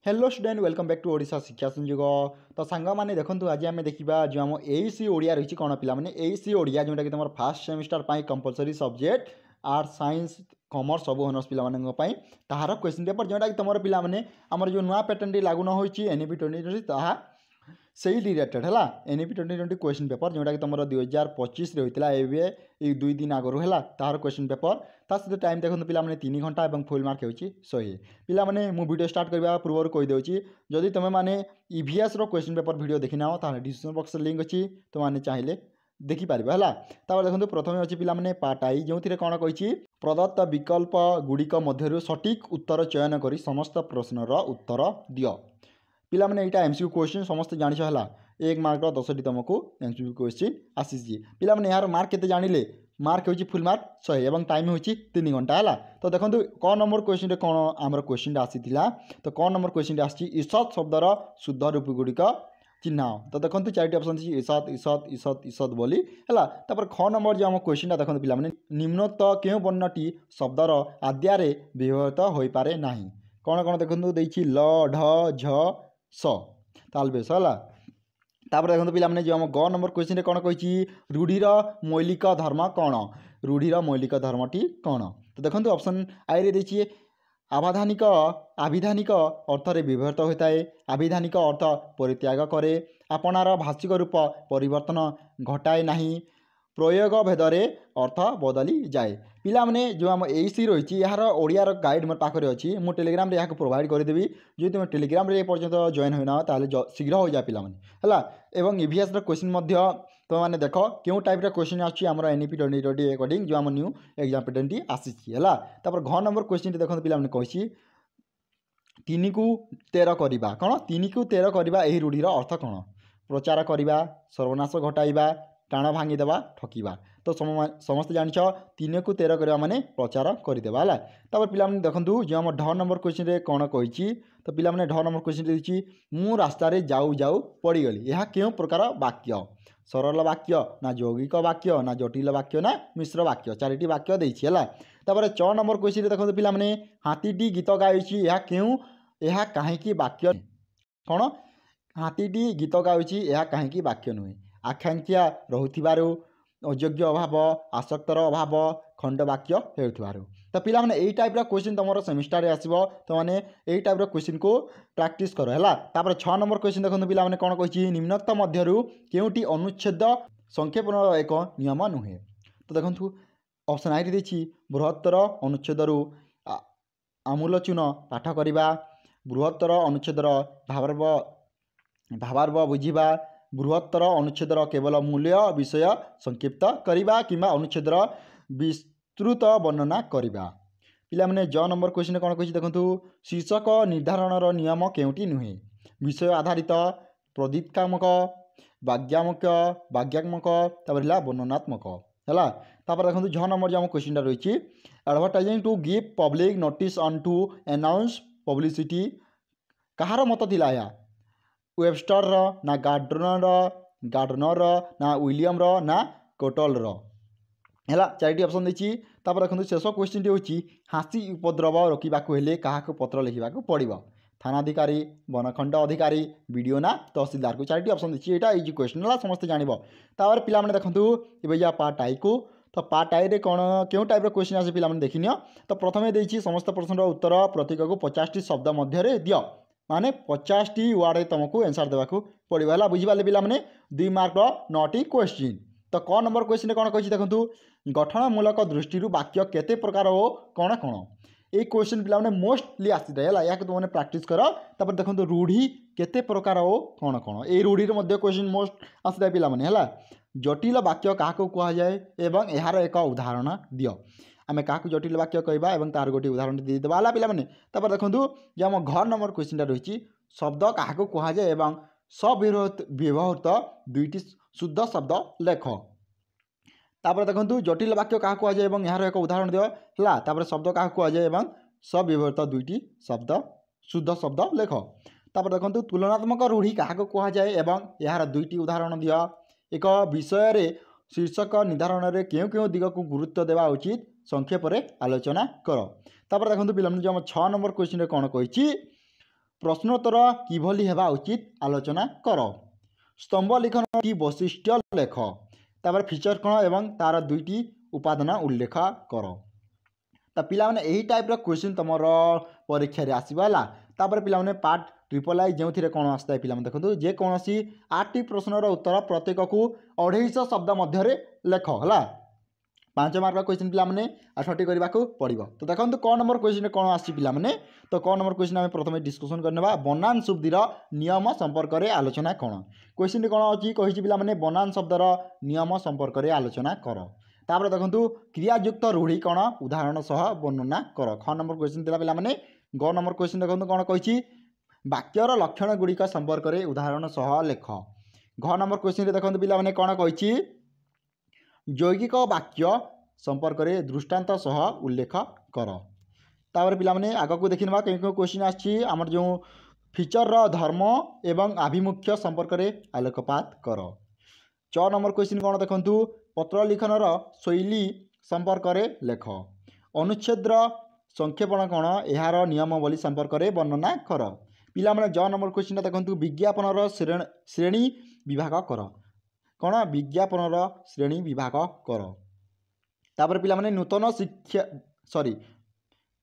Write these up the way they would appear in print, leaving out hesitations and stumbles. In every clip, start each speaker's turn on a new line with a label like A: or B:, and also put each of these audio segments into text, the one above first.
A: Hello student welcome back to Odisha Shiksha Sanyog. तो सांग मैंने देखो आज आम देखा जो आम एसी ओडिया रही कौन पे एसी ओडिया जोटा कि तुम fast semester compulsory subject art science commerce सब ऑनर्स पाई ताहार क्वेश्चन पेपर जोटा कि तुम पे आमर जो नुआ पैटर्न लागू न हो एनईपी 2020 से रिलेटेड है एनईपी 2020 क्वेश्चन पेपर जोटा कि तुम 2025 होता है 2 दिन आगु है तार क्वेश्चन पेपर ता सहित टाइम देखो पे 3 घंटा और फुल मार्क हो 100 पे वीडियो स्टार्ट करने पूर्व कहीदे जदि तुम मैंने ईवीएस क्वेश्चन पेपर वीडियो देखी ना तो डिस्क्रिप्शन बॉक्स लिंक अच्छी तुमने चाहिए देखिपार है। देखो प्रथम अच्छी पे पार्ट आई जो कौन कही प्रदत्त विकल्प गुड़िक मध्य सठिक उत्तर चयन कर समस्त प्रश्नर उत्तर दियो। पिला माने एटा एमसीक्यू क्वेश्चन समस्त जानिछ हला 1 मार्क 10टी तुमको एमसीक्यू क्वेश्चन आसीछि। पिला माने यार मार्क केते जानिले मार्क होची फुल मार्क 100 एवं टाइम होची 3 घंटा हला। तो देखंतु क नंबर क्वेश्चन रे कोन हमर क्वेश्चन आसीथिला तो क नंबर क्वेश्चन आछि ईसत शब्दर शुद्ध रूप गुड़िक चिन्हाओ। तो देखंतु चारटी ऑप्शन अछि ईसत ईसत ईसत ईसत बोली हला। तापर ख नंबर जो हम क्वेश्चन देखंतु पिला माने निम्नोक्त केउ वर्णटी शब्दर आद्यारे व्यवहृत होई पारे नाही कोन कोन देखंतु देछि ल ढ झ स ताल बेस है। तापर देखो पे जो आम ग नंबर क्वेश्चन कौन कही रूढ़ीर मौलिक धर्म कौन रूढ़ीर मौलिक धर्मटी कौन। तो देखो ऑप्शन आई देखिए आविधानिक आविधानिक अर्थ रे व्यवहृत होता है आविधानिक अर्थ परित्याग करे आपणार भाषिक रूप परिवर्तन घटाए नहीं प्रयोग भेदरे अर्थ बदली जाए। पिला माने जो आम एसी रही यार ओडियार गाइड मोर पाखे अच्छी मुझे टेलीग्राम रे प्रोवाइड करदेवी जो तुम टेलीग्राम रे पर्यंत जॉइन होना ताले शीघ्र हो जाए पिला माने है। एवं ईवीएस क्वेश्चन तुम मैंने देख क्यों टाइप क्वेश्चन आम एनईपी 2020 अकॉर्डिंग जो आम न्यू एग्जाम पैटर्न टी आसीला। घ नंबर क्वेश्चन देखो पिला माने कही 3 को 13 करवा कौन 3 को 13 करवा यही रूढ़ीर अर्थ कौन प्रचार करवा सर्वनाश घटाइबा टाण भांगीदेवा ठकिबा। तो समस्त जानिछ 3 को 13 करवा माने प्रचार करदेवा है। तापर पिला माने देखंतु जो हम ढ नंबर क्वेश्चन रे कौन कही तो पिला माने ढ नंबर क्वेश्चन देछि मु रास्ता रे जाऊ जाऊ पड़ीगली यह केउ प्रकार वाक्य सरल वाक्य ना यौगिक वाक्य ना जटिल वाक्य ना मिश्र वाक्य चारिटी वाक्य देछि है। तापर 6 नंबर क्वेश्चन देखो पिला माने हाथीटी गीत गाउछि यह केउ यह काहेकि वाक्य कौन हाथीटी गीत गाउछि यह काहेकि वाक्य नुहे आकांक्षा रोथिबारु अयोग्य अभाव आसक्तर अभाव खंड वाक्य हेउथिबारु। तो पिला माने एई टाइप रा क्वेश्चन तुम सेमिस्टर रे आसीबो तो माने एई टाइप रा क्वेश्चन को प्रैक्टिस करो है। तापर 6 नंबर क्वेश्चन देखो पिला माने कोन कहिछि निम्नोक्त मध्यरु केउटी अनुच्छेद संक्षेपण एक नियम नुहे। तो देखंतु ऑप्शन आई देछि बृहत्तर अनुच्छेदरु आमूलचून पाठ करिबा बृहत्तर अनुच्छेदर भावार्थ बुझिबा बृहत्तर अनुच्छेदर केवल मूल्य विषय संक्षिप्त करवा कि अनुच्छेदर विस्तृत वर्णना करवा। पिला माने ज नंबर क्वेश्चन कौन कही देखो शीर्षक निर्धारणर नियम केउटी नुहे विषय आधारित प्रदीप्तात्मक वाग्यात्मक वर्णनात्मक है। तापर देखो झ नंबर जो क्वेश्चन रही advertising to give public notice on to announce publicity कहार मत थिला या वेबस्टर ना गार्डनर ना विलियम ना कोटल है चारिटी ऑप्शन देछि। तापर देखो शेष क्वेश्चन टी होछि हासी उपद्रव रोकवाक हेले काहाको पत्र लिखिबाक पड़िबो थानाधिकारी वनखंड अधिकारी वीडियो ना तहसीलदार को चारिटी ऑप्शन देछि एटा इजी क्वेश्चन है समस्त जानिबो। तापर पिला माने देखंतु एबे या पार्ट आई को तो पार्ट आई रे कोन केउ टाइप रो क्वेश्चन आसे पिला माने देखिनियो। तो प्रथमे देछि समस्त प्रश्नर उत्तर प्रत्येक को 50 शब्द मध्य रे दियो माने 50 वर्ड तुमको आंसर देवा पड़ो है बुझिपारे पिला माने 2 मार्क 9टी क्वेश्चन। तो क नंबर क्वेश्चन कौन कही देखो गठनमूलक दृष्टि वाक्य केते प्रकार हो कौन कौन ये क्वेश्चन पिला माने मोस्टली आसी है या तुमने प्रैक्टिस कर। तापर देखो रूढ़ी केते प्रकार हो कौन कौन ये रूढ़ी मध्य क्वेश्चन मोस्ट आसी पिला माने है जटिल वाक्य क्या कह जाए एवं यार एक उदाहरण दियो आम क्या जटिल वाक्य कहवा और तार गोटे उदाहरण देदेवा है पिला माने। तापर देखो जो आम घर नंबर क्वेश्चन रही शब्द क्या कह जाए और व्यवहृत 2टी शुद्ध शब्द लेख। तापर देखो जटिल वाक्य क्या कह जाए और यार एक उदाहरण दियो है। तापर शब्द क्या कह जाए और व्यवहृत 2टी शब्द शुद्ध शब्द लेख। तापर देखो तुलनात्मक रूढ़ी क्या कह जाए और यार 2टी उदाहरण दियो एक विषय रे शीर्षक निर्धारण में क्यों क्यों दिग को गुरुत्व देवा उचित संक्षेप में आलोचना कर। तापर देखो पिला जो 6 नंबर क्वेश्चन कौन कही प्रश्नोत्तर किभली हेबा उचित आलोचना कर। स्तंभ लिखन की वैशिष्ट्य लेख। तापर फीचर कौन एवं तार दुईटी उपादान उल्लेख कर। तो पिला माने यही टाइप क्वेश्चन तुम परीक्षा रे आसवा। तापर पिला माने पार्ट ट्रिपल आई जो कौन आसता है पिला देखो जेकोसी 8टी प्रश्नर उत्तर प्रत्येक को 250 शब्द मध्य लेख है। 5 मार्क क्वेश्चन पिला माने 8टी करने को पड़ो। तो देखो क नंबर क्वेश्चन कौन आसी पिला माने। तो क नंबर क्वेश्चन आम प्रथम डिस्कसन करने बनान शब्दर नियम संपर्क में आलोचना कौन। क्वेश्चन कौन अच्छी कही पिला माने बनान शब्दर नियम संपर्क में आलोचना कर। तापर देखो क्रियायुक्त रूढ़ी कौन उदाहरण सह वर्णना कर। ख नंबर क्वेश्चन था पिला माने। ग नंबर क्वेश्चन देखो कौन कही वाक्यर लक्षण गुड़िक संपर्क में उदाहरण सह लेख। घ नंबर क्वेश्चन देखो पिला माने कौन कही यौगिक वाक्य संपर्क में दृष्टांत सह उल्लेख कर। तापर पिला माने आग को देखि ना कहीं क्वेश्चन आमर जो फीचर धर्म एवं आभिमुख्य संपर्क में आलोकपात कर। 6 नंबर क्वेश्चन कौन देखु पत्र लिखनर शैली संपर्क में लेख। अनुच्छेद संक्षेपण कौन यार नियमावली संपर्क में वर्णना कर। पिला माने 6 नंबर क्वेश्चन देखु विज्ञापनर श्रेणी विभाग कर। कौन विज्ञापनर श्रेणी विभाग कर। तापर पिला माने नूतन शिक्षा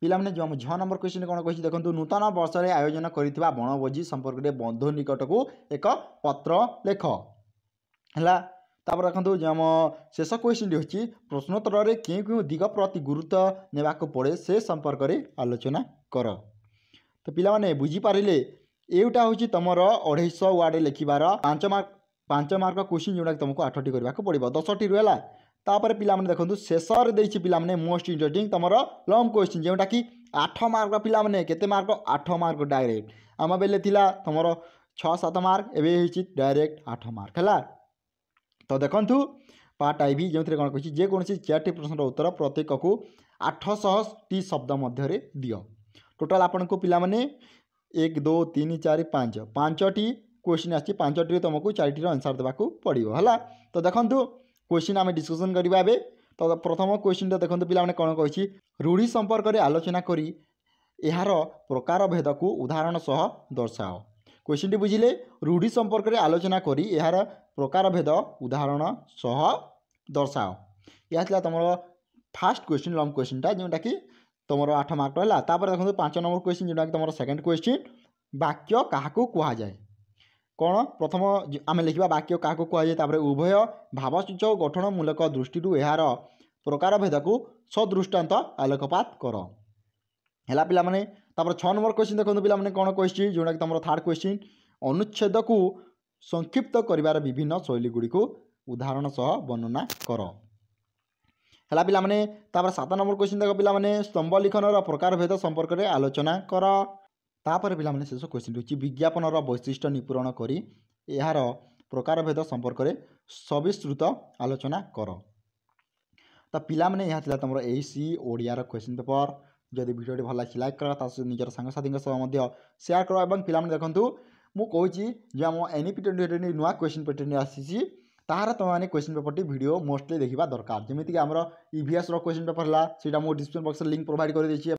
A: पिला माने जो 6 नंबर क्वेश्चन कौन कही देखो नूतन वर्ष में आयोजन करिथिबा बनभोजी संपर्क में बंधु निकट को एक पत्र लेख है। तापर देखो जो आम शेष क्वेश्चन होची प्रश्नोत्तर में क्यों दिग प्रति गुरुत्व नेबाक पड़े से संपर्क में आलोचना कर। तो पिला माने बुझी पारिले एटा होची तमर 250 वार्ड लिखिबार 5 मार्क क्वेश्चन जोड़ा तुमको 8टी करने को पड़ो 10टी रहा। तापर पिला माने देखो शेष में पिला माने मोस्ट इंटरेस्टिंग तमर लंग क्वेश्चन जोटा कि 8 मार्क पिला माने केते मार्क 8 मार्क डायरेक्ट आम बेले थिला तुमर 6-7 मार्क एवं डायरेक्ट 8 मार्क है। तो देखु पार्ट आई भी जो कौन कही जेकोसी 4टी प्रश्न उत्तर प्रत्येक को 800टी शब्द मध्य दियो। टोटाल आपन को पिला माने 1 2 3 4 5 5टी क्वेश्चन आछि 5टी तुमको 4टी आंसर देवा पड़ो है। तो देखो क्वेश्चन आम डिस्कसन करवा ए। तो प्रथम क्वेश्चन देखो पिला माने कौन कही रूढ़ी संपर्क में आलोचना करी यार प्रकार भेद को उदाहरण सह दर्शाओ। क्वेश्चन टी बुझिले रूढ़ी संपर्क में आलोचना करी यार प्रकार भेद उदाहरण सह दर्शाओ। यह तुम फास्ट क्वेश्चन लंग क्वेश्चन टा जोटा कि तुम 8 मार्क रहा। देखो 5 नंबर क्वेश्चन जोटा कि तुम सेकेंड क्वेश्चन वाक्य क्या कह जाए कौन प्रथम आम लिखा वाक्य क्या कहुए उभय भावसूचक गठनमूलक दृष्टि यार प्रकार भेद को सदृष्टांत आलोकपात कर है। पिला माने 6 नंबर क्वेश्चन देखो पिला माने कौन कही जोटा कि तुम थर्ड क्वेश्चन अनुच्छेद को संक्षिप्त कर विभिन्न शैली गुड़ी को उदाहरण सह वर्णना कर है। पिला माने 7 नंबर क्वेश्चन देखो पिला माने स्तंभ लिखनर प्रकार भेद संपर्क में आलोचना कर। तापर पिला माने शेष क्वेश्चन होची विज्ञापनर वैशिष्ट्य निपूरण करी यार प्रकार भेद संपर्क में सविस्तृत आलोचना कर। तो पिला माने यह थिला तुम एसी ओडिया क्वेश्चन पेपर। जदि वीडियो भल लगे लाइक कर निजर सांगसाथी सेयार कर। और पिला माने देखंतु मु कहूची जो आम एनईपी 2020 नुआ क्वेश्चन पैटर्न आसी तार तुम question paper T video mostly देखा दरकार। जमीक आम ईवीएस क्वेश्चन पेपर है सीटा मो डिस्क्रिप्शन बॉक्स लिंक प्रोवाइड कर देछि।